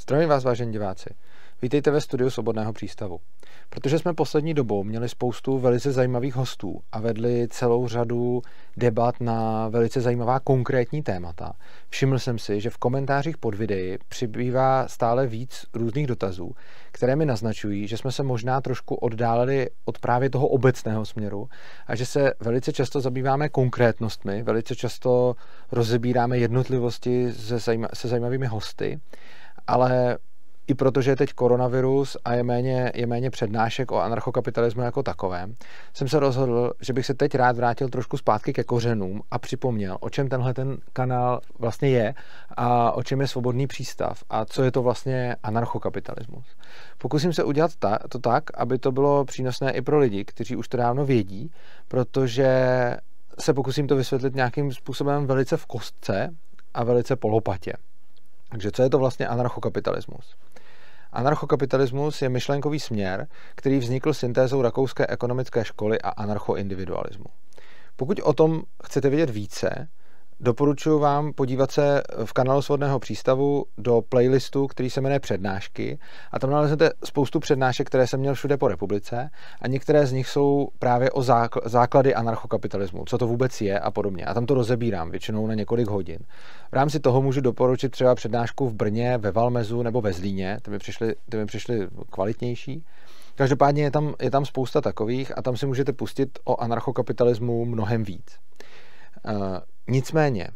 Zdravím vás, vážení diváci. Vítejte ve studiu Svobodného přístavu. Protože jsme poslední dobou měli spoustu velice zajímavých hostů a vedli celou řadu debat na velice zajímavá konkrétní témata, všiml jsem si, že v komentářích pod videí přibývá stále víc různých dotazů, které mi naznačují, že jsme se možná trošku oddálili od právě toho obecného směru a že se velice často zabýváme konkrétnostmi, velice často rozebíráme jednotlivosti se zajímavými hosty, ale i protože je teď koronavirus a je méně přednášek o anarchokapitalismu jako takovém, jsem se rozhodl, že bych se teď rád vrátil trošku zpátky ke kořenům a připomněl, o čem tenhle ten kanál vlastně je a o čem je Svobodný přístav a co je to vlastně anarchokapitalismus. Pokusím se udělat to tak, aby to bylo přínosné i pro lidi, kteří už to dávno vědí, protože se pokusím to vysvětlit nějakým způsobem velice v kostce a velice po lopatě. Takže co je to vlastně anarchokapitalismus? Anarchokapitalismus je myšlenkový směr, který vznikl syntézou rakouské ekonomické školy a anarchoindividualismu. Pokud o tom chcete vědět více, doporučuji vám podívat se v kanálu Svobodného přístavu do playlistu, který se jmenuje Přednášky a tam naleznete spoustu přednášek, které jsem měl všude po republice a některé z nich jsou právě o základy anarchokapitalismu, co to vůbec je a podobně. A tam to rozebírám většinou na několik hodin. V rámci toho můžu doporučit třeba přednášku v Brně, ve Valmezu nebo ve Zlíně, ty mi přišly kvalitnější. Každopádně je tam spousta takových a tam si můžete pustit o anarchokapitalismu mnohem víc. Nicméně,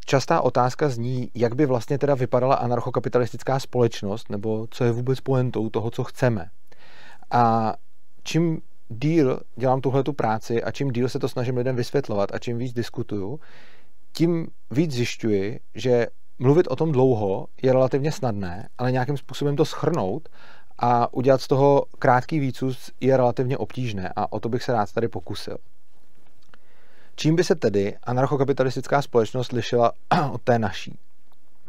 častá otázka zní, jak by vlastně teda vypadala anarchokapitalistická společnost, nebo co je vůbec pointou toho, co chceme. A čím díl dělám tuhletu práci a čím díl se to snažím lidem vysvětlovat a čím víc diskutuju, tím víc zjišťuji, že mluvit o tom dlouho je relativně snadné, ale nějakým způsobem to shrnout a udělat z toho krátký výcud je relativně obtížné a o to bych se rád tady pokusil. Čím by se tedy anarchokapitalistická společnost lišila od té naší?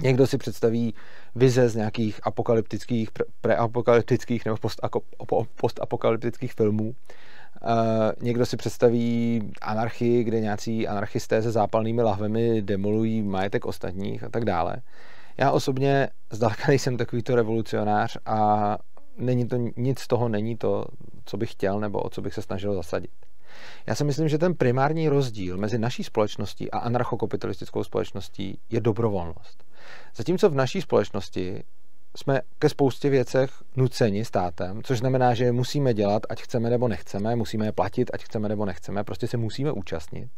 Někdo si představí vize z nějakých apokalyptických, preapokalyptických nebo postapokalyptických filmů. Někdo si představí anarchii, kde nějací anarchisté se zápalnými lahvemi demolují majetek ostatních a tak dále. Já osobně zdaleka nejsem takovýto revolucionář a nic z toho není to, co bych chtěl nebo o co bych se snažil zasadit. Já si myslím, že ten primární rozdíl mezi naší společností a anarchokapitalistickou společností je dobrovolnost. Zatímco v naší společnosti jsme ke spoustě věcech nuceni státem, což znamená, že je musíme dělat, ať chceme nebo nechceme, musíme je platit, ať chceme nebo nechceme, prostě se musíme účastnit,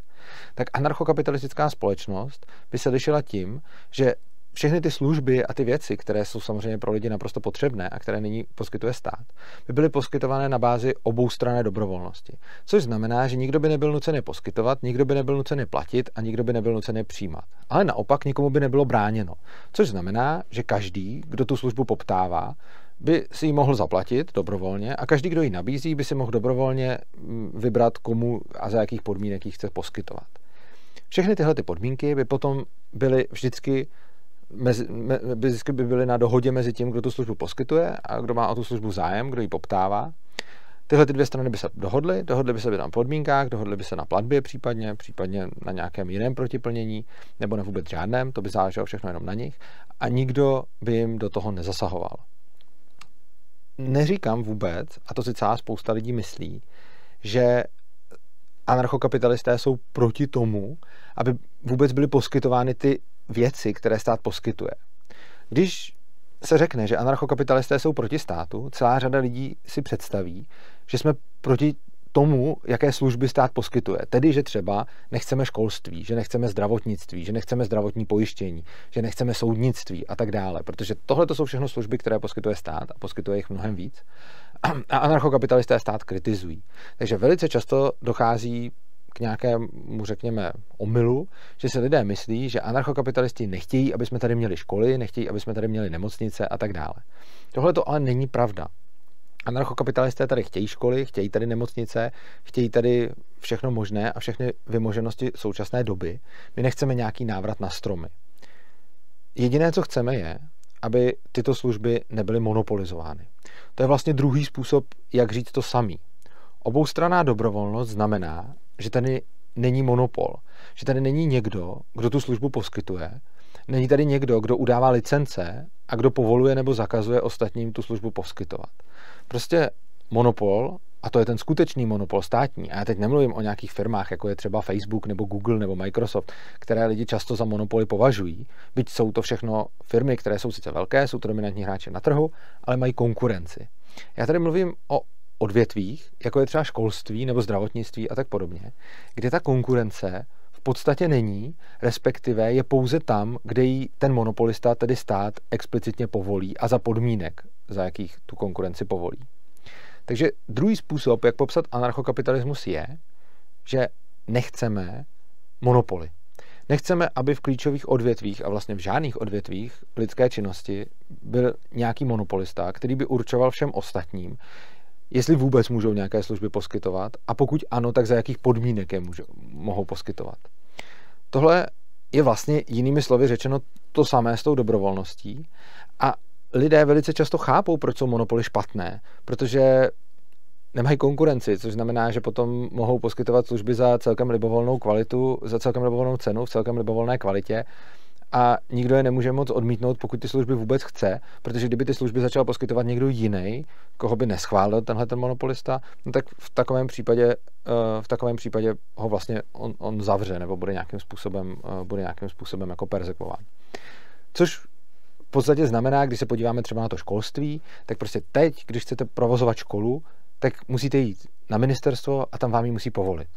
tak anarchokapitalistická společnost by se lišila tím, že všechny ty služby a ty věci, které jsou samozřejmě pro lidi naprosto potřebné a které nyní poskytuje stát, by byly poskytované na bázi oboustranné dobrovolnosti. Což znamená, že nikdo by nebyl nucen je poskytovat, nikdo by nebyl nucen je platit a nikdo by nebyl nucen je přijímat. Ale naopak nikomu by nebylo bráněno. Což znamená, že každý, kdo tu službu poptává, by si ji mohl zaplatit dobrovolně a každý, kdo ji nabízí, by si mohl dobrovolně vybrat, komu a za jakých podmínek ji chce poskytovat. Všechny tyhle ty podmínky by potom byly vždycky by byly na dohodě mezi tím, kdo tu službu poskytuje a kdo má o tu službu zájem, kdo ji poptává. Tyhle ty dvě strany by se dohodly by se na podmínkách, dohodly by se na platbě případně na nějakém jiném protiplnění, nebo na vůbec žádném, to by záleželo všechno jenom na nich a nikdo by jim do toho nezasahoval. Neříkám vůbec, a to si celá spousta lidí myslí, že anarchokapitalisté jsou proti tomu, aby vůbec byly poskytovány ty věci, které stát poskytuje. Když se řekne, že anarchokapitalisté jsou proti státu, celá řada lidí si představí, že jsme proti tomu, jaké služby stát poskytuje. Tedy, že třeba nechceme školství, že nechceme zdravotnictví, že nechceme zdravotní pojištění, že nechceme soudnictví a tak dále. Protože tohle to jsou všechno služby, které poskytuje stát a poskytuje jich mnohem víc. A anarchokapitalisté stát kritizují. Takže velice často dochází k nějakému, řekněme, omylu, že si lidé myslí, že anarchokapitalisti nechtějí, aby jsme tady měli školy, nechtějí, aby jsme tady měli nemocnice a tak dále. Tohle to ale není pravda. Anarchokapitalisté tady chtějí školy, chtějí tady nemocnice, chtějí tady všechno možné a všechny vymoženosti současné doby. My nechceme nějaký návrat na stromy. Jediné, co chceme, je, aby tyto služby nebyly monopolizovány. To je vlastně druhý způsob, jak říct to samý. Oboustranná dobrovolnost znamená, že tady není monopol, že tady není někdo, kdo tu službu poskytuje Není tady někdo, kdo udává licence a kdo povoluje nebo zakazuje ostatním tu službu poskytovat. Prostě monopol, a to je ten skutečný monopol státní, a já teď nemluvím o nějakých firmách, jako je třeba Facebook nebo Google nebo Microsoft, které lidi často za monopoly považují, byť jsou to všechno firmy, které jsou sice velké, jsou to dominantní hráči na trhu, ale mají konkurenci. Já tady mluvím o odvětvích, jako je třeba školství nebo zdravotnictví a tak podobně, kde ta konkurence v podstatě není, respektive je pouze tam, kde ji ten monopolista, tedy stát, explicitně povolí a za podmínek, za jakých tu konkurenci povolí. Takže druhý způsob, jak popsat anarchokapitalismus, je, že nechceme monopoly. Nechceme, aby v klíčových odvětvích a vlastně v žádných odvětvích lidské činnosti byl nějaký monopolista, který by určoval všem ostatním, jestli vůbec můžou nějaké služby poskytovat a pokud ano, tak za jakých podmínek je mohou poskytovat. Tohle je vlastně jinými slovy řečeno to samé s tou dobrovolností a lidé velice často chápou, proč jsou monopoly špatné, protože nemají konkurenci, což znamená, že potom mohou poskytovat služby za celkem libovolnou kvalitu, za celkem libovolnou cenu, v celkem libovolné kvalitě a nikdo je nemůže moc odmítnout, pokud ty služby vůbec chce, protože kdyby ty služby začal poskytovat někdo jiný, koho by neschválil tenhle ten monopolista, no tak v takovém případě ho vlastně on zavře nebo bude nějakým způsobem jako perzekvován. Což v podstatě znamená, když se podíváme třeba na to školství, tak prostě teď, když chcete provozovat školu, tak musíte jít na ministerstvo a tam vám ji musí povolit.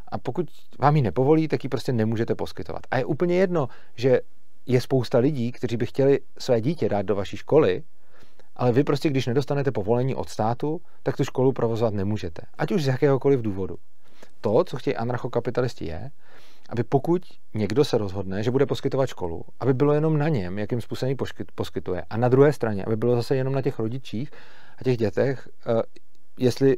A pokud vám ji nepovolí, tak ji prostě nemůžete poskytovat. A je úplně jedno, že je spousta lidí, kteří by chtěli své dítě dát do vaší školy, ale vy prostě, když nedostanete povolení od státu, tak tu školu provozovat nemůžete. Ať už z jakéhokoliv důvodu. To, co chtějí anarchokapitalisti, je, aby pokud někdo se rozhodne, že bude poskytovat školu, aby bylo jenom na něm, jakým způsobem ji poskytuje. A na druhé straně, aby bylo zase jenom na těch rodičích a těch dětech, jestli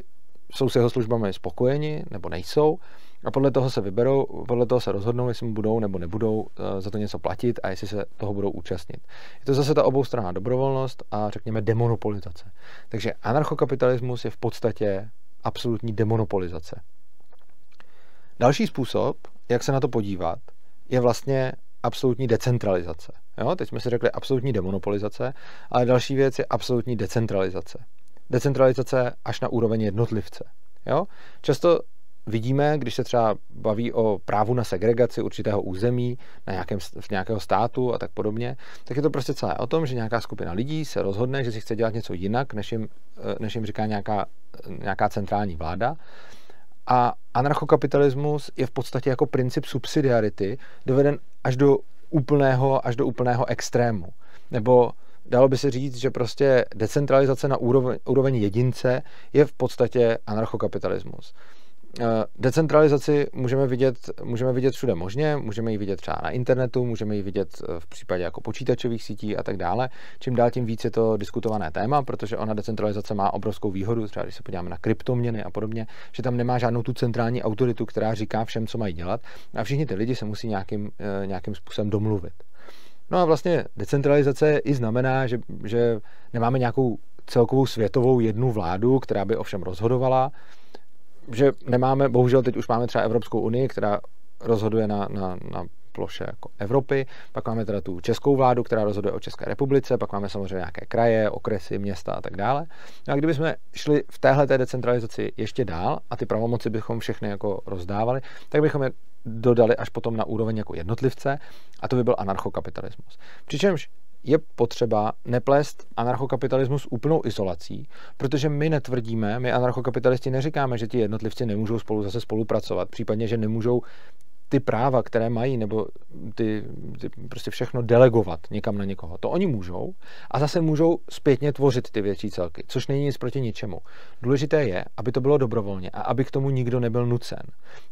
jsou s jeho službami spokojeni nebo nejsou. A podle toho se vyberou, podle toho se rozhodnou, jestli mu budou nebo nebudou za to něco platit a jestli se toho budou účastnit. Je to zase ta oboustranná dobrovolnost a řekněme demonopolizace. Takže anarchokapitalismus je v podstatě absolutní demonopolizace. Další způsob, jak se na to podívat, je vlastně absolutní decentralizace. Jo? Teď jsme si řekli absolutní demonopolizace, ale další věc je absolutní decentralizace. Decentralizace až na úroveň jednotlivce. Jo? Často vidíme, když se třeba baví o právu na segregaci určitého území, v nějakého státu a tak podobně, tak je to prostě celé o tom, že nějaká skupina lidí se rozhodne, že si chce dělat něco jinak, než jim říká nějaká centrální vláda. A anarchokapitalismus je v podstatě jako princip subsidiarity doveden až do úplného extrému. Nebo dalo by se říct, že prostě decentralizace na úroveň jedince je v podstatě anarchokapitalismus. Decentralizaci můžeme vidět všude možně, můžeme ji vidět třeba na internetu, můžeme ji vidět v případě jako počítačových sítí a tak dále. Čím dál tím víc je to diskutované téma, protože ona decentralizace má obrovskou výhodu, třeba když se podíváme na kryptoměny a podobně, že tam nemá žádnou tu centrální autoritu, která říká všem, co mají dělat a všichni ty lidi se musí nějakým způsobem domluvit. No a vlastně decentralizace i znamená, že nemáme nějakou celkovou světovou jednu vládu, která by o všem rozhodovala, že nemáme, bohužel teď už máme třeba Evropskou unii, která rozhoduje na ploše jako Evropy, pak máme teda tu českou vládu, která rozhoduje o České republice, pak máme samozřejmě nějaké kraje, okresy, města a tak dále. No a kdybychom šli v téhleté decentralizaci ještě dál a ty pravomoci bychom všechny jako rozdávali, tak bychom je dodali až potom na úroveň jako jednotlivce a to by byl anarchokapitalismus. Přičemž je potřeba neplést anarchokapitalismus s úplnou izolací, protože my anarchokapitalisti neříkáme, že ti jednotlivci nemůžou zase spolupracovat, případně, že nemůžou ty práva, které mají, nebo ty prostě všechno delegovat někam na někoho. To oni můžou a zase můžou zpětně tvořit ty větší celky, což není nic proti ničemu. Důležité je, aby to bylo dobrovolně a aby k tomu nikdo nebyl nucen.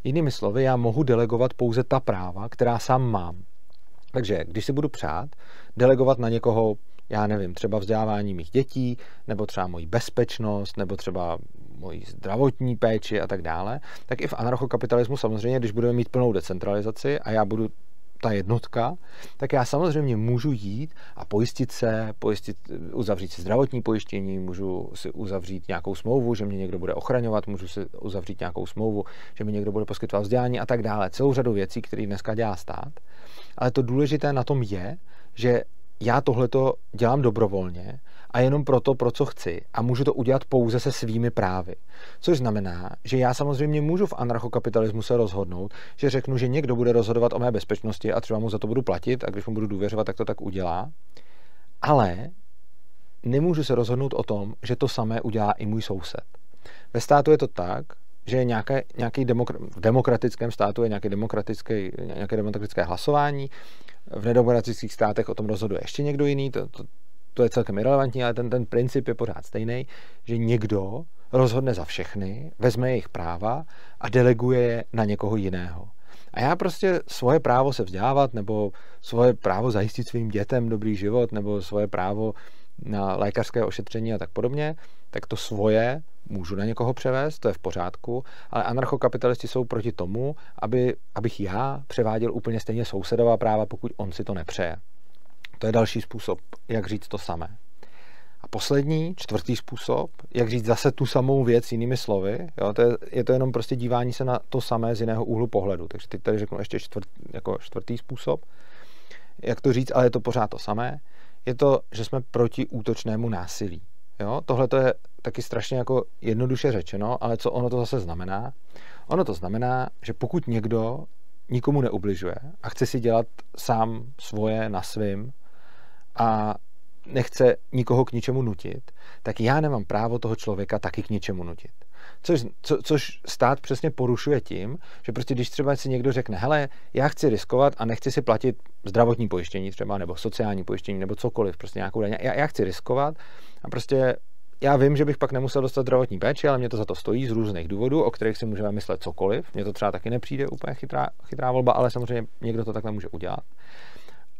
Jinými slovy, já mohu delegovat pouze ta práva, která sám mám. Takže když si budu přát delegovat na někoho, já nevím, třeba vzdělávání mých dětí, nebo třeba moji bezpečnost, nebo třeba moji zdravotní péči a tak dále, tak i v anarchokapitalismu samozřejmě, když budeme mít plnou decentralizaci a já budu ta jednotka, tak já samozřejmě můžu jít a uzavřít si zdravotní pojištění, můžu si uzavřít nějakou smlouvu, že mě někdo bude ochraňovat, můžu si uzavřít nějakou smlouvu, že mi někdo bude poskytovat vzdělání a tak dále. Celou řadu věcí, které dneska dělá stát. Ale to důležité na tom je, že já tohleto dělám dobrovolně a jenom proto, pro co chci. A můžu to udělat pouze se svými právy. Což znamená, že já samozřejmě můžu v anarchokapitalismu se rozhodnout, že řeknu, že někdo bude rozhodovat o mé bezpečnosti a třeba mu za to budu platit a když mu budu důvěřovat, tak to tak udělá. Ale nemůžu se rozhodnout o tom, že to samé udělá i můj soused. Ve státu je to tak, že je v demokratickém státu je nějaké demokratické hlasování, v nedemokratických státech o tom rozhoduje ještě někdo jiný, to je celkem irelevantní, ale ten princip je pořád stejný, že někdo rozhodne za všechny, vezme jejich práva a deleguje je na někoho jiného. A já prostě svoje právo se vzdělávat, nebo svoje právo zajistit svým dětem dobrý život, nebo svoje právo na lékařské ošetření a tak podobně, tak to svoje můžu na někoho převést, to je v pořádku, ale anarchokapitalisti jsou proti tomu, abych já převáděl úplně stejně sousedová práva, pokud on si to nepřeje. To je další způsob, jak říct to samé. A poslední, čtvrtý způsob, jak říct zase tu samou věc jinými slovy, jo, je to jenom prostě dívání se na to samé z jiného úhlu pohledu. Takže teď tady řeknu ještě čtvrtý způsob, jak to říct, ale je to pořád to samé, je to, že jsme proti útočnému násilí. Jo? Tohle to je taky strašně jako jednoduše řečeno, ale co ono to zase znamená? Ono to znamená, že pokud někdo nikomu neubližuje a chce si dělat sám svoje na svým a nechce nikoho k ničemu nutit, tak já nemám právo toho člověka taky k ničemu nutit. Což stát přesně porušuje tím, že prostě když třeba si někdo řekne, hele, já chci riskovat a nechci si platit zdravotní pojištění třeba, nebo sociální pojištění, nebo cokoliv, prostě nějakou daň. Já chci riskovat a prostě já vím, že bych pak nemusel dostat zdravotní péči, ale mě to za to stojí z různých důvodů, o kterých si můžeme myslet cokoliv. Mně to třeba taky nepřijde úplně chytrá volba, ale samozřejmě někdo to takhle může udělat.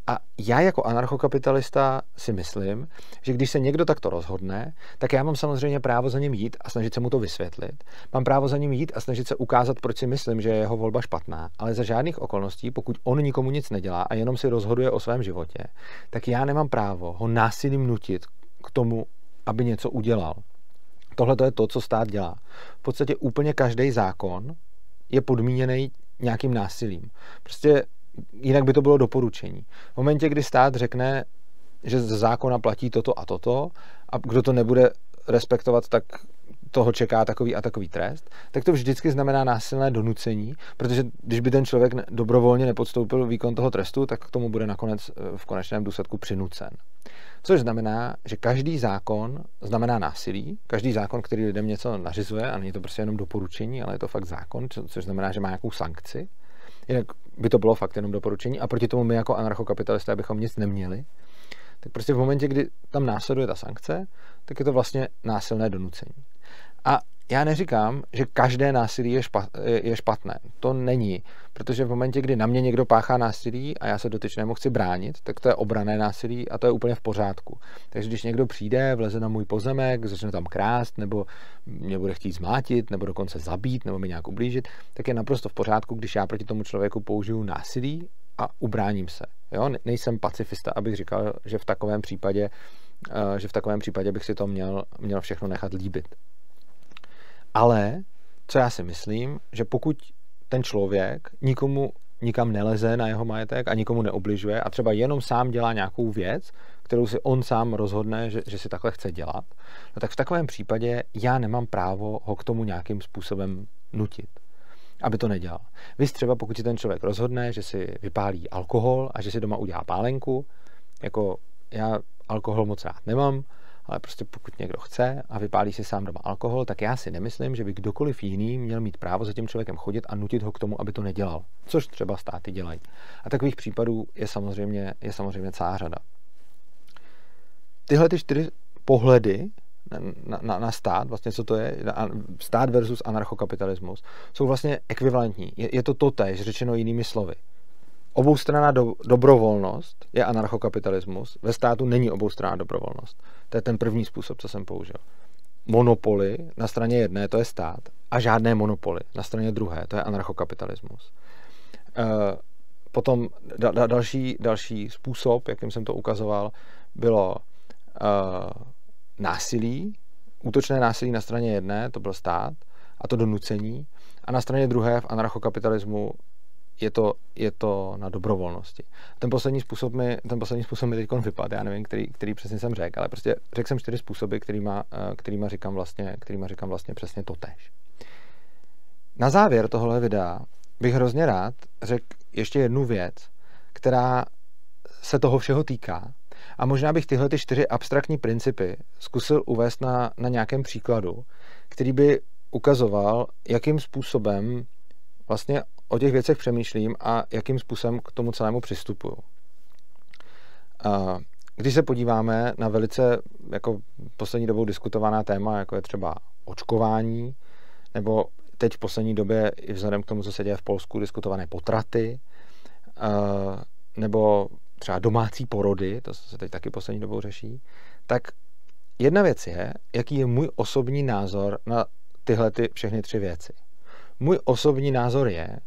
A já jako anarchokapitalista si myslím, že když se někdo takto rozhodne, tak já mám samozřejmě právo za ním jít a snažit se mu to vysvětlit. Mám právo za ním jít a snažit se ukázat, proč si myslím, že je jeho volba špatná. Ale za žádných okolností, pokud on nikomu nic nedělá a jenom si rozhoduje o svém životě, tak já nemám právo ho násilím nutit k tomu, aby něco udělal. Tohle to je to, co stát dělá. V podstatě úplně každý zákon je podmíněný nějakým násilím. Prostě jinak by to bylo doporučení. V momentě, kdy stát řekne, že ze zákona platí toto a toto a kdo to nebude respektovat, tak toho čeká takový a takový trest, tak to vždycky znamená násilné donucení, protože když by ten člověk dobrovolně nepodstoupil výkon toho trestu, tak k tomu bude nakonec v konečném důsledku přinucen. Což znamená, že každý zákon znamená násilí, každý zákon, který lidem něco nařizuje, a není to prostě jenom doporučení, ale je to fakt zákon, což znamená, že má nějakou sankci. Jinak by to bylo fakt jenom doporučení a proti tomu my jako anarchokapitalisté bychom nic neměli. Tak prostě v momentě, kdy tam následuje ta sankce, tak je to vlastně násilné donucení. A já neříkám, že každé násilí je špatné. To není, protože v momentě, kdy na mě někdo páchá násilí a já se dotyčnému chci bránit, tak to je obranné násilí a to je úplně v pořádku. Takže když někdo přijde, vleze na můj pozemek, začne tam krást, nebo mě bude chtít zmátit, nebo dokonce zabít, nebo mi nějak ublížit, tak je naprosto v pořádku, když já proti tomu člověku použiju násilí a ubráním se. Jo? Nejsem pacifista, abych říkal, že v takovém případě bych si to měl všechno nechat líbit. Ale, co já si myslím, že pokud ten člověk nikam neleze na jeho majetek a nikomu neubližuje a třeba jenom sám dělá nějakou věc, kterou si on sám rozhodne, že si takhle chce dělat, no tak v takovém případě já nemám právo ho k tomu nějakým způsobem nutit, aby to nedělal. Víš třeba, pokud si ten člověk rozhodne, že si vypálí alkohol a že si doma udělá pálenku, jako já alkohol moc rád nemám, ale prostě pokud někdo chce a vypálí si sám doma alkohol, tak já si nemyslím, že by kdokoliv jiný měl mít právo za tím člověkem chodit a nutit ho k tomu, aby to nedělal. Což třeba státy dělají. A takových případů je samozřejmě celá řada. Tyhle ty 4 pohledy na stát, vlastně co to je, stát versus anarchokapitalismus, jsou vlastně ekvivalentní. Je to totéž, řečeno jinými slovy. Oboustranná dobrovolnost je anarchokapitalismus, ve státu není oboustranná dobrovolnost. To je ten první způsob, co jsem použil. Monopoly na straně jedné, to je stát, a žádné monopoly na straně druhé, to je anarchokapitalismus. Potom další způsob, jakým jsem to ukazoval, bylo násilí, útočné násilí na straně jedné, to byl stát, a to donucení, a na straně druhé v anarchokapitalismu je to na dobrovolnosti. Ten poslední způsob mi teď vypadl, já nevím, který přesně jsem řekl, ale prostě řekl jsem 4 způsoby, kterýma říkám vlastně přesně totéž. Na závěr tohle videa bych hrozně rád řekl ještě jednu věc, která se toho všeho týká. A možná bych tyhle 4 abstraktní principy zkusil uvést na nějakém příkladu, který by ukazoval, jakým způsobem vlastně o těch věcech přemýšlím a jakým způsobem k tomu celému přistupuju. Když se podíváme na velice jako poslední dobou diskutovaná téma, jako je třeba očkování, nebo teď v poslední době i vzhledem k tomu, co se děje v Polsku, diskutované potraty, nebo třeba domácí porody, to se teď taky poslední dobou řeší, tak jedna věc je, jaký je můj osobní názor na tyhle všechny 3 věci. Můj osobní názor je,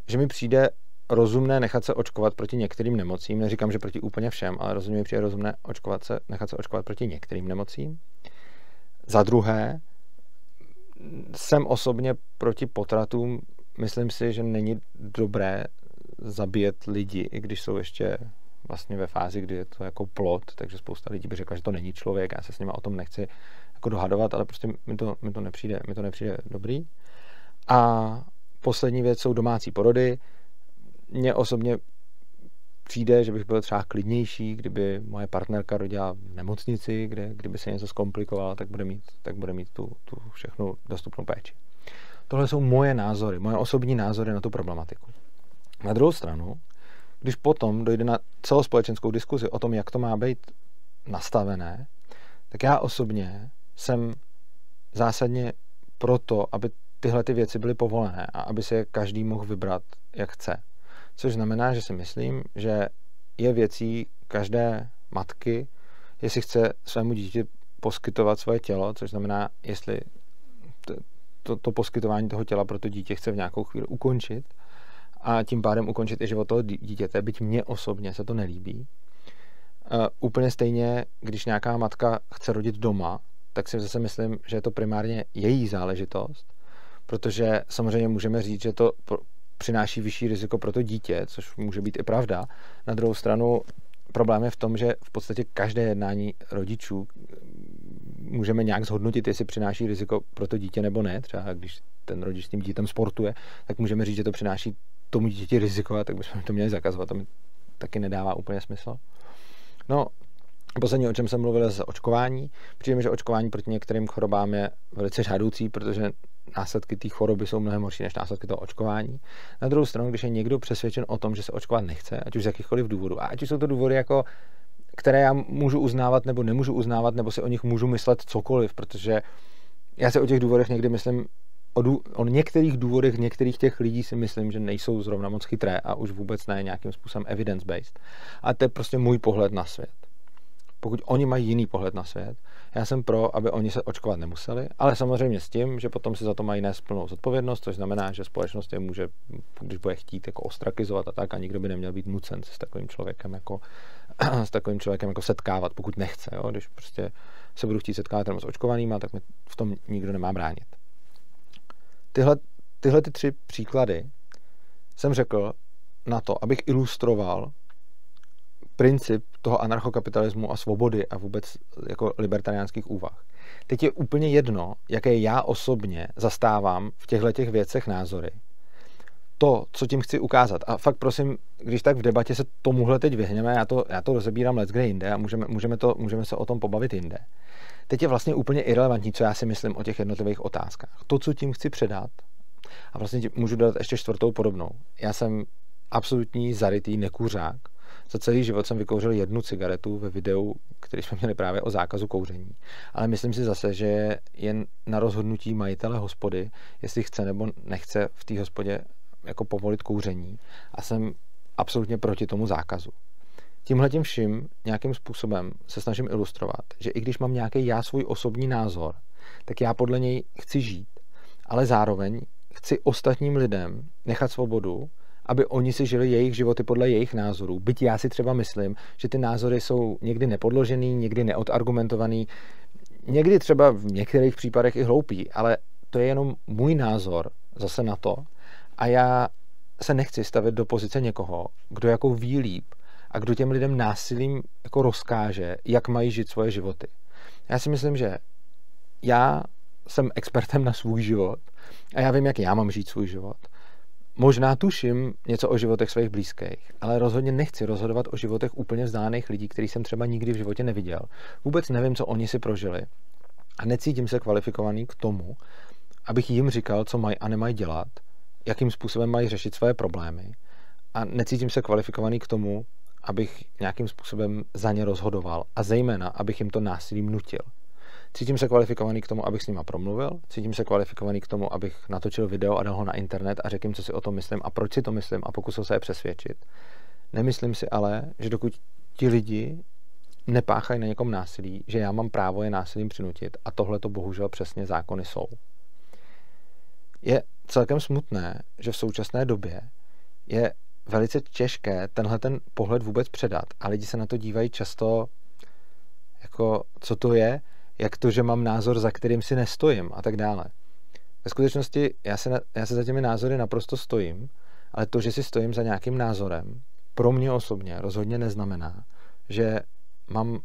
že mi přijde rozumné nechat se očkovat proti některým nemocím. Neříkám, že proti úplně všem, ale rozumně mi přijde rozumné nechat se očkovat proti některým nemocím. Za druhé, jsem osobně proti potratům. Myslím si, že není dobré zabíjet lidi, i když jsou ještě vlastně ve fázi, kdy je to jako plod, takže spousta lidí by řekla, že to není člověk. Já se s nima o tom nechci jako dohadovat, ale prostě mi to nepřijde dobrý. A poslední věc jsou domácí porody. Mně osobně přijde, že bych byl třeba klidnější, kdyby moje partnerka rodila v nemocnici, kdyby se něco zkomplikovalo, tak bude mít tu všechnu dostupnou péči. Tohle jsou moje názory, moje osobní názory na tu problematiku. Na druhou stranu, když potom dojde na celospolečenskou diskuzi o tom, jak to má být nastavené, tak já osobně jsem zásadně proto, aby tyhle ty věci byly povolené a aby se každý mohl vybrat, jak chce. Což znamená, že si myslím, že je věcí každé matky, jestli chce svému dítěti poskytovat svoje tělo, což znamená, jestli to poskytování toho těla pro to dítě chce v nějakou chvíli ukončit a tím pádem ukončit i život toho dítěte, byť mně osobně se to nelíbí. Úplně stejně, když nějaká matka chce rodit doma, tak si zase myslím, že je to primárně její záležitost, protože samozřejmě můžeme říct, že to přináší vyšší riziko pro to dítě, což může být i pravda. Na druhou stranu problém je v tom, že v podstatě každé jednání rodičů můžeme nějak zhodnotit, jestli přináší riziko pro to dítě nebo ne. Třeba když ten rodič s tím dítětem sportuje, tak můžeme říct, že to přináší tomu dítěti riziko, a tak bychom to měli zakazovat. To mi taky nedává úplně smysl. No, poslední, o čem jsem mluvil, je očkování. Přijde mi, že očkování proti některým chorobám je velice žádoucí, protože následky té choroby jsou mnohem horší než následky toho očkování. Na druhou stranu, když je někdo přesvědčen o tom, že se očkovat nechce, ať už z jakýchkoliv důvodů, a ať už jsou to důvody, jako, které já můžu uznávat nebo nemůžu uznávat, nebo si o nich můžu myslet cokoliv, protože já si o těch důvodech někdy myslím, o některých důvodech některých těch lidí si myslím, že nejsou zrovna moc chytré a už vůbec ne nějakým způsobem evidence-based. A to je prostě můj pohled na svět. Pokud oni mají jiný pohled na svět, já jsem pro, aby oni se očkovat nemuseli, ale samozřejmě s tím, že potom si za to mají nést plnou zodpovědnost, což znamená, že společnost je může, když bude chtít, jako ostrakizovat a tak, a nikdo by neměl být nucen se s takovým člověkem jako setkávat, pokud nechce. Jo? Když prostě se budu chtít setkávat jenom s očkovanýma, tak mi v tom nikdo nemá bránit. Tyhle 3 příklady jsem řekl na to, abych ilustroval princip toho anarchokapitalismu a svobody a vůbec jako libertariánských úvah. Teď je úplně jedno, jaké já osobně zastávám v těchto věcech názory. To, co tím chci ukázat. A fakt prosím, když tak v debatě se tomuhle teď vyhneme, já to rozebírám leckde jinde a můžeme se o tom pobavit jinde. Teď je vlastně úplně irelevantní, co já si myslím o těch jednotlivých otázkách. To, co tím chci předat, a vlastně můžu dodat ještě 4. podobnou. Já jsem absolutní zarytý nekuřák. Za celý život jsem vykouřil 1 cigaretu ve videu, který jsme měli právě o zákazu kouření. Ale myslím si zase, že je jen na rozhodnutí majitele hospody, jestli chce nebo nechce v té hospodě jako povolit kouření. A jsem absolutně proti tomu zákazu. Tímhletím vším nějakým způsobem se snažím ilustrovat, že i když mám nějaký já svůj osobní názor, tak já podle něj chci žít, ale zároveň chci ostatním lidem nechat svobodu, aby oni si žili jejich životy podle jejich názorů. Byť já si třeba myslím, že ty názory jsou někdy nepodložený, někdy neodargumentovaný, někdy třeba v některých případech i hloupý, ale to je jenom můj názor zase na to a já se nechci stavit do pozice někoho, kdo jako ví líp a kdo těm lidem násilím jako rozkáže, jak mají žít svoje životy. Já si myslím, že já jsem expertem na svůj život a já vím, jak já mám žít svůj život. Možná tuším něco o životech svých blízkých, ale rozhodně nechci rozhodovat o životech úplně vzdálených lidí, který jsem třeba nikdy v životě neviděl. Vůbec nevím, co oni si prožili a necítím se kvalifikovaný k tomu, abych jim říkal, co mají a nemají dělat, jakým způsobem mají řešit své problémy a necítím se kvalifikovaný k tomu, abych nějakým způsobem za ně rozhodoval a zejména, abych jim to násilím nutil. Cítím se kvalifikovaný k tomu, abych s nima promluvil, cítím se kvalifikovaný k tomu, abych natočil video a dal ho na internet a řekl jim, co si o tom myslím a proč si to myslím a pokusil se je přesvědčit. Nemyslím si ale, že dokud ti lidi nepáchají na někom násilí, že já mám právo je násilím přinutit a tohle to bohužel přesně zákony jsou. Je celkem smutné, že v současné době je velice těžké tenhle ten pohled vůbec předat a lidi se na to dívají často jako, co to je, jak to, že mám názor, za kterým si nestojím a tak dále. Ve skutečnosti já se za těmi názory naprosto stojím, ale to, že si stojím za nějakým názorem, pro mě osobně rozhodně neznamená, že mám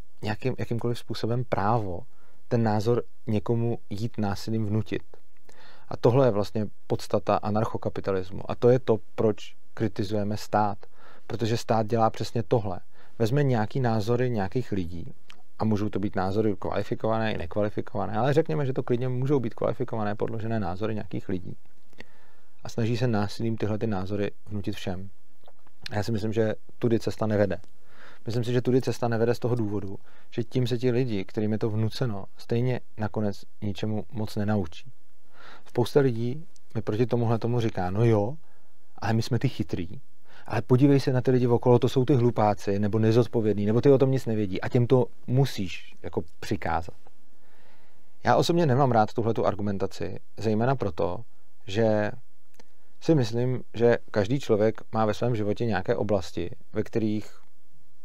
jakýmkoliv způsobem právo ten názor někomu jít násilím vnutit. A tohle je vlastně podstata anarchokapitalismu. A to je to, proč kritizujeme stát. Protože stát dělá přesně tohle. Vezme nějaký názory nějakých lidí, a můžou to být názory kvalifikované i nekvalifikované, ale řekněme, že to klidně můžou být kvalifikované, podložené názory nějakých lidí. A snaží se násilím tyhle ty názory vnutit všem. A já si myslím, že tudy cesta nevede. Myslím si, že tudy cesta nevede z toho důvodu, že tím se ti lidi, kterým je to vnuceno, stejně nakonec ničemu moc nenaučí. Spousta lidí mi proti tomu říká, no jo, ale my jsme ty chytrý, ale podívej se na ty lidi okolo, to jsou ty hlupáci, nebo nezodpovědní, nebo ty o tom nic nevědí a těm to musíš jako přikázat. Já osobně nemám rád tuhletu argumentaci, zejména proto, že si myslím, že každý člověk má ve svém životě nějaké oblasti, ve kterých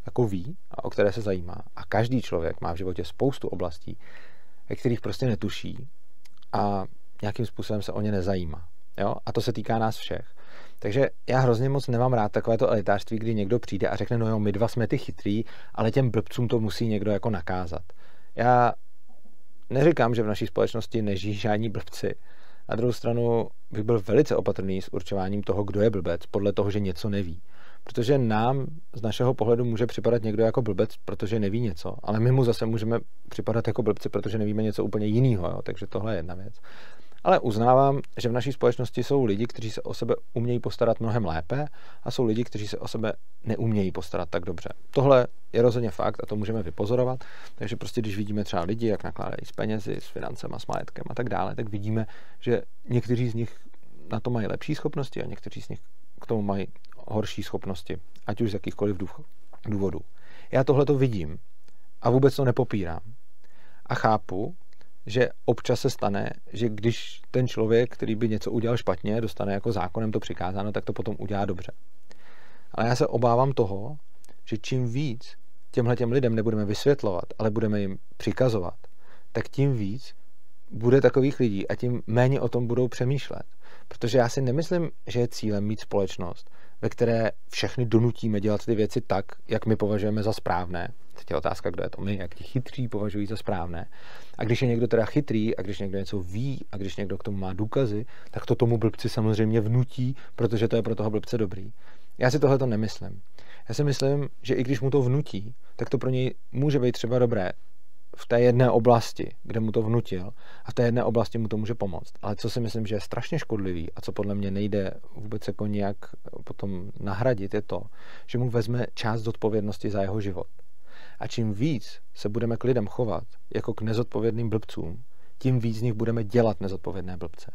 jako ví a o které se zajímá. A každý člověk má v životě spoustu oblastí, ve kterých prostě netuší a nějakým způsobem se o ně nezajímá. Jo? A to se týká nás všech. Takže já hrozně moc nemám rád takovéto elitářství, kdy někdo přijde a řekne, no jo, my dva jsme ty chytrý, ale těm blbcům to musí někdo jako nakázat. Já neříkám, že v naší společnosti nežijí žádní blbci. Na druhou stranu bych byl velice opatrný s určováním toho, kdo je blbec, podle toho, že něco neví. Protože nám z našeho pohledu může připadat někdo jako blbec, protože neví něco, ale my mu zase můžeme připadat jako blbci, protože nevíme něco úplně jiného. Jo? Takže tohle je jedna věc. Ale uznávám, že v naší společnosti jsou lidi, kteří se o sebe umějí postarat mnohem lépe a jsou lidi, kteří se o sebe neumějí postarat tak dobře. Tohle je rozhodně fakt a to můžeme vypozorovat. Takže prostě když vidíme třeba lidi, jak nakládají s penězi, s financema, s majetkem a tak dále, tak vidíme, že někteří z nich na to mají lepší schopnosti a někteří z nich k tomu mají horší schopnosti, ať už z jakýchkoliv důvodů. Já tohle to vidím a vůbec to nepopírám. A chápu, že občas se stane, že když ten člověk, který by něco udělal špatně, dostane jako zákonem to přikázáno, tak to potom udělá dobře. Ale já se obávám toho, že čím víc těmhletěm lidem nebudeme vysvětlovat, ale budeme jim přikazovat, tak tím víc bude takových lidí a tím méně o tom budou přemýšlet. Protože já si nemyslím, že je cílem mít společnost, ve které všechny donutíme dělat ty věci tak, jak my považujeme za správné. Teď je otázka, kdo je to my, jak ti chytří považují za správné. A když je někdo teda chytrý a když někdo něco ví a když někdo k tomu má důkazy, tak to tomu blbci samozřejmě vnutí, protože to je pro toho blbce dobrý. Já si tohle to nemyslím. Já si myslím, že i když mu to vnutí, tak to pro něj může být třeba dobré v té jedné oblasti, kde mu to vnutil a v té jedné oblasti mu to může pomoct. Ale co si myslím, že je strašně škodlivý a co podle mě nejde vůbec jako nějak potom nahradit, je to, že mu vezme část zodpovědnosti za jeho život. A čím víc se budeme k lidem chovat jako k nezodpovědným blbcům, tím víc z nich budeme dělat nezodpovědné blbce.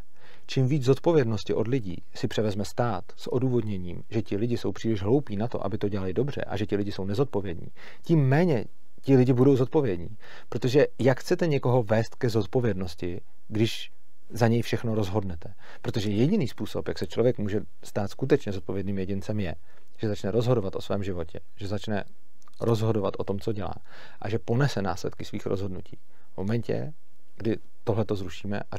Čím víc zodpovědnosti od lidí si převezme stát s odůvodněním, že ti lidi jsou příliš hloupí na to, aby to dělali dobře a že ti lidi jsou nezodpovědní, tím méně ti lidi budou zodpovědní. Protože jak chcete někoho vést ke zodpovědnosti, když za něj všechno rozhodnete. Protože jediný způsob, jak se člověk může stát skutečně zodpovědným jedincem, je, že začne rozhodovat o svém životě, že začne rozhodovat o tom, co dělá a že ponese následky svých rozhodnutí. V momentě, kdy tohle to zrušíme a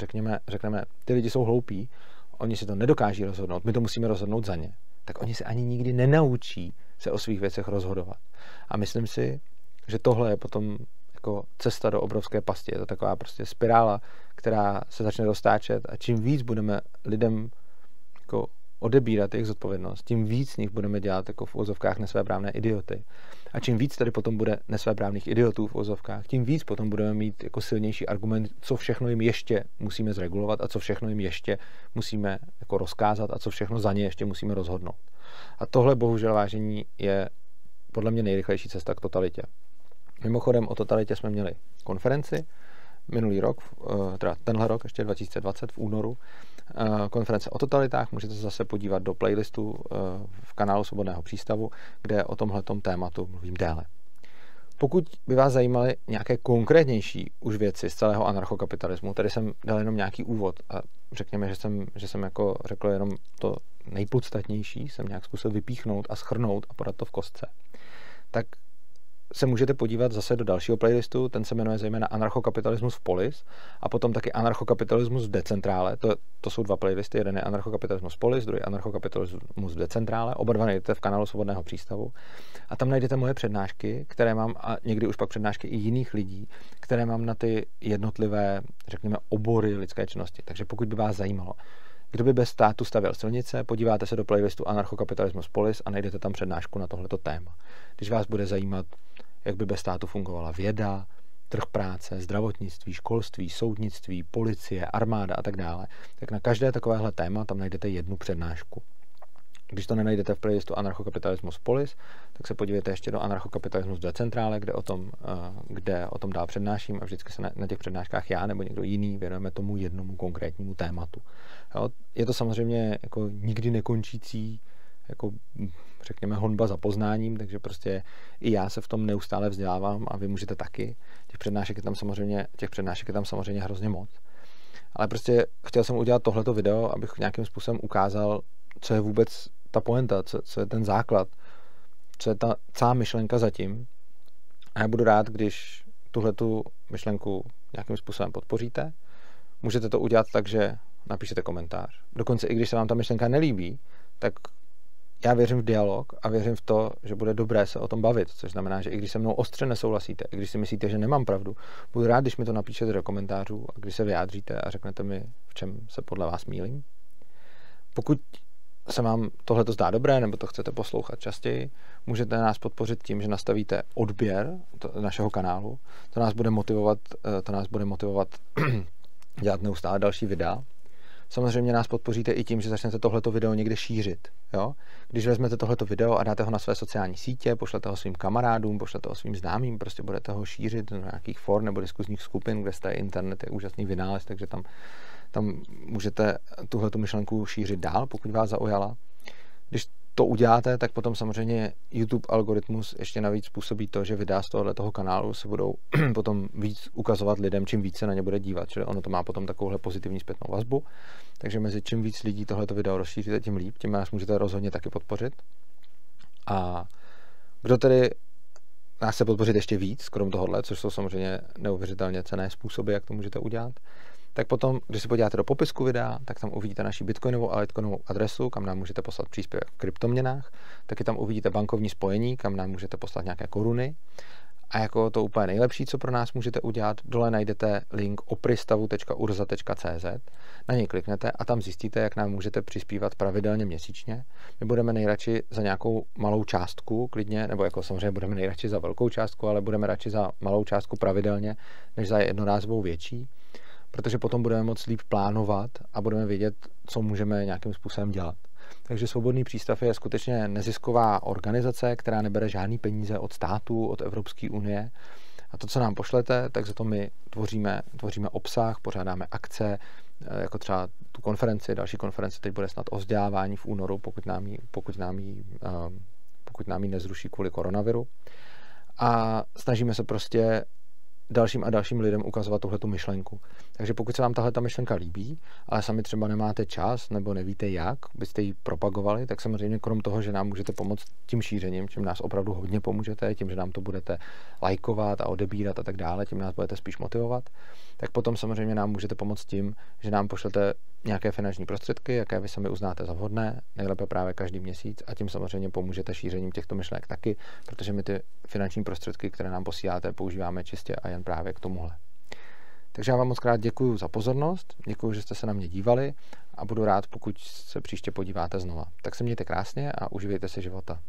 řekneme, ty lidi jsou hloupí, oni si to nedokáží rozhodnout, my to musíme rozhodnout za ně, tak oni se ani nikdy nenaučí se o svých věcech rozhodovat. A myslím si, že tohle je potom jako cesta do obrovské pasti. Je to taková prostě spirála, která se začne roztáčet a čím víc budeme lidem jako odebírat jejich zodpovědnost, tím víc z nich budeme dělat jako v uvozovkách nesvéprávné idioty. A čím víc tady potom bude nesvéprávných idiotů v uvozovkách, tím víc potom budeme mít jako silnější argument, co všechno jim ještě musíme zregulovat a co všechno jim ještě musíme jako rozkázat a co všechno za ně ještě musíme rozhodnout. A tohle bohužel, vážení, je podle mě nejrychlejší cesta k totalitě. Mimochodem o totalitě jsme měli konferenci minulý rok, teda tenhle rok, ještě 2020 v únoru, konference o totalitách. Můžete se zase podívat do playlistu v kanálu Svobodného přístavu, kde o tomhletom tématu mluvím déle. Pokud by vás zajímaly nějaké konkrétnější už věci z celého anarchokapitalismu, tady jsem dal jenom nějaký úvod a řekněme, že jsem jako řekl jenom to nejpodstatnější, jsem nějak zkusil vypíchnout a shrnout a podat to v kostce, tak se můžete podívat zase do dalšího playlistu, ten se jmenuje zejména Anarchokapitalismus v polis a potom taky Anarchokapitalismus v decentrále. To jsou dva playlisty, jeden je Anarchokapitalismus v polis, druhý Anarchokapitalismus v decentrále, oba dva najdete v kanálu Svobodného přístavu a tam najdete moje přednášky, které mám a někdy už pak přednášky i jiných lidí, které mám na ty jednotlivé, řekněme, obory lidské činnosti. Takže pokud by vás zajímalo, kdo by bez státu stavěl silnice, podíváte se do playlistu Anarchokapitalismus polis a najdete tam přednášku na tohleto téma. Když vás bude zajímat, jak by bez státu fungovala věda, trh práce, zdravotnictví, školství, soudnictví, policie, armáda a tak dále, tak na každé takovéhle téma tam najdete jednu přednášku. Když to nenajdete v playlistu Anarchokapitalismus polis, tak se podívejte ještě do Anarchokapitalismus decentrále, kde o tom dál přednáším a vždycky se na těch přednáškách já nebo někdo jiný věnujeme tomu jednomu konkrétnímu tématu. Jo? Je to samozřejmě jako nikdy nekončící jako řekněme honba za poznáním, takže prostě i já se v tom neustále vzdělávám a vy můžete taky. Těch přednášek je tam samozřejmě hrozně moc. Ale prostě chtěl jsem udělat tohleto video, abych nějakým způsobem ukázal, co je vůbec ta pointa, co je ten základ, co je ta celá myšlenka zatím. A já budu rád, když tuhletu myšlenku nějakým způsobem podpoříte. Můžete to udělat tak, že napíšete komentář. Dokonce i když se vám ta myšlenka nelíbí, tak já věřím v dialog a věřím v to, že bude dobré se o tom bavit, což znamená, že i když se mnou ostře nesouhlasíte, i když si myslíte, že nemám pravdu, budu rád, když mi to napíšete do komentářů a když se vyjádříte a řeknete mi, v čem se podle vás mýlím. Pokud se vám tohleto zdá dobré, nebo to chcete poslouchat častěji, můžete nás podpořit tím, že nastavíte odběr našeho kanálu. To nás bude motivovat dělat neustále další videa. Samozřejmě nás podpoříte i tím, že začnete tohleto video někde šířit. Jo? Když vezmete tohleto video a dáte ho na své sociální sítě, pošlete ho svým kamarádům, pošlete ho svým známým, prostě budete ho šířit do nějakých for nebo diskuzních skupin, kde jste, internet je úžasný vynález, takže tam můžete tuhletu myšlenku šířit dál, pokud vás zaujala. Když to uděláte, tak potom samozřejmě YouTube algoritmus ještě navíc způsobí to, že videa z tohoto kanálu se budou potom víc ukazovat lidem, čím víc se na ně bude dívat, čili ono to má potom takovouhle pozitivní zpětnou vazbu. Takže mezi čím víc lidí tohleto video rozšíříte, tím líp, tím nás můžete rozhodně taky podpořit. A kdo tedy nás chce podpořit ještě víc, krom tohohle, což jsou samozřejmě neuvěřitelně cenné způsoby, jak to můžete udělat, tak potom, když se podíváte do popisku videa, tak tam uvidíte naši bitcoinovou a litecoinovou adresu, kam nám můžete poslat příspěvek v kryptoměnách, taky tam uvidíte bankovní spojení, kam nám můžete poslat nějaké koruny. A jako to úplně nejlepší, co pro nás můžete udělat, dole najdete link opristavu.urza.cz, na něj kliknete a tam zjistíte, jak nám můžete přispívat pravidelně měsíčně. My budeme nejradši za nějakou malou částku, klidně, nebo jako samozřejmě budeme nejradši za velkou částku, ale budeme radši za malou částku pravidelně, než za jednorázovou větší, protože potom budeme moct líp plánovat a budeme vědět, co můžeme nějakým způsobem dělat. Takže Svobodný přístav je skutečně nezisková organizace, která nebere žádný peníze od státu, od Evropské unie. A to, co nám pošlete, tak za to my tvoříme obsah, pořádáme akce, jako třeba tu konferenci, další konference teď bude snad o vzdělávání v únoru, pokud nám ji nezruší kvůli koronaviru. A snažíme se prostě dalším a dalším lidem ukazovat tuhletu myšlenku. Takže pokud se vám tahleta myšlenka líbí, ale sami třeba nemáte čas nebo nevíte jak byste ji propagovali, tak samozřejmě krom toho, že nám můžete pomoct tím šířením, čím nás opravdu hodně pomůžete, tím, že nám to budete lajkovat a odebírat a tak dále, tím nás budete spíš motivovat, tak potom samozřejmě nám můžete pomoct tím, že nám pošlete nějaké finanční prostředky, jaké vy sami uznáte za vhodné, nejlépe právě každý měsíc, a tím samozřejmě pomůžete šířením těchto myšlenek taky, protože my ty finanční prostředky, které nám posíláte, používáme čistě a jen právě k tomuhle. Takže já vám moc krát děkuji za pozornost, děkuji, že jste se na mě dívali a budu rád, pokud se příště podíváte znova. Tak se mějte krásně a uživejte si života.